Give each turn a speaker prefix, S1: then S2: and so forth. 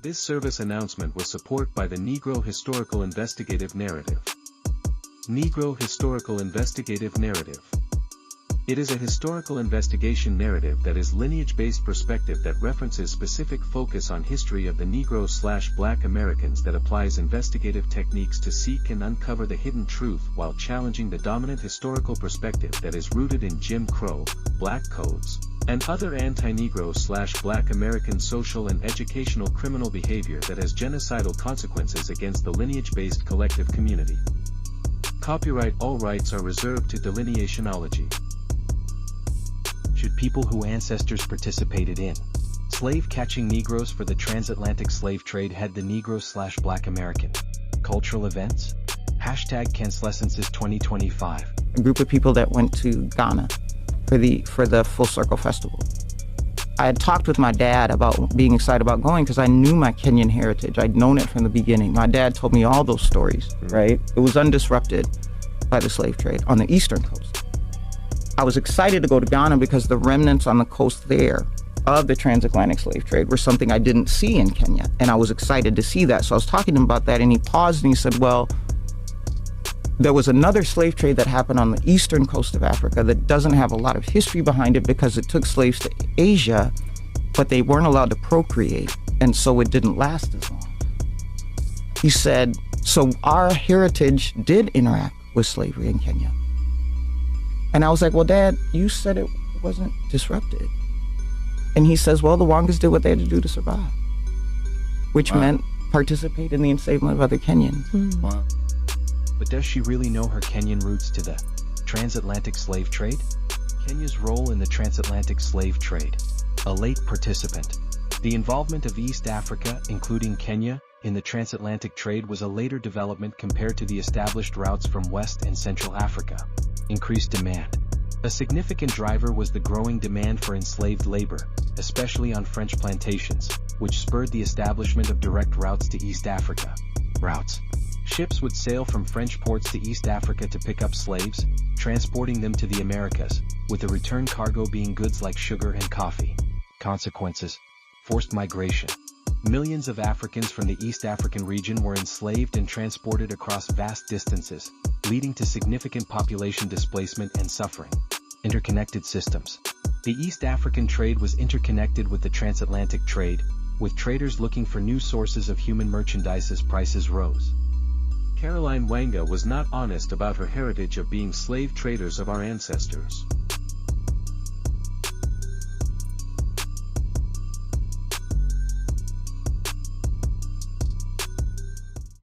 S1: This service announcement was supported by the Negro Historical Investigative Narrative. Negro Historical Investigative Narrative. It is a historical investigation narrative that is lineage-based perspective that references specific focus on history of the Negro/Black Americans that applies investigative techniques to seek and uncover the hidden truth while challenging the dominant historical perspective that is rooted in Jim Crow, Black codes, and other anti-Negro/Black American social and educational criminal behavior that has genocidal consequences against the lineage-based collective community. Copyright. All rights are reserved to Delineationology.
S2: Should people whose ancestors participated in slave-catching Negroes for the transatlantic slave trade head the Negro/Black American cultural events? Hashtag Kenslessences 2025.
S3: A group of people that went to Ghana for the Full Circle Festival. I had talked with my dad about being excited about going because I knew my Kenyan heritage. I'd known it from the beginning. My dad told me all those stories, right? It was undisrupted by the slave trade on the eastern coast. I was excited to go to Ghana because the remnants on the coast there of the transatlantic slave trade were something I didn't see in Kenya, and I was excited to see that. So I was talking to him about that, and he paused and he said, well, there was another slave trade that happened on the eastern coast of Africa that doesn't have a lot of history behind it because it took slaves to Asia, but they weren't allowed to procreate, and so it didn't last as long. He said, so our heritage did interact with slavery in Kenya. And I was like, well, Dad, you said it wasn't disrupted. And he says, well, the Wangas did what they had to do to survive, which meant participate in the enslavement of other Kenyans.
S2: Wow. But does she really know her Kenyan roots to the transatlantic slave trade? Kenya's role in the transatlantic slave trade. A late participant. The involvement of East Africa, including Kenya, in the transatlantic trade was a later development compared to the established routes from West and Central Africa. Increased demand. A significant driver was the growing demand for enslaved labor, especially on French plantations, which spurred the establishment of direct routes to East Africa. Routes. Ships would sail from French ports to East Africa to pick up slaves, transporting them to the Americas, with the return cargo being goods like sugar and coffee. Consequences. Forced migration. Millions of Africans from the East African region were enslaved and transported across vast distances, leading to significant population displacement and suffering. Interconnected systems. The East African trade was interconnected with the transatlantic trade, with traders looking for new sources of human merchandise as prices rose.
S1: Caroline Wanga was not honest about her heritage of being slave traders of our ancestors.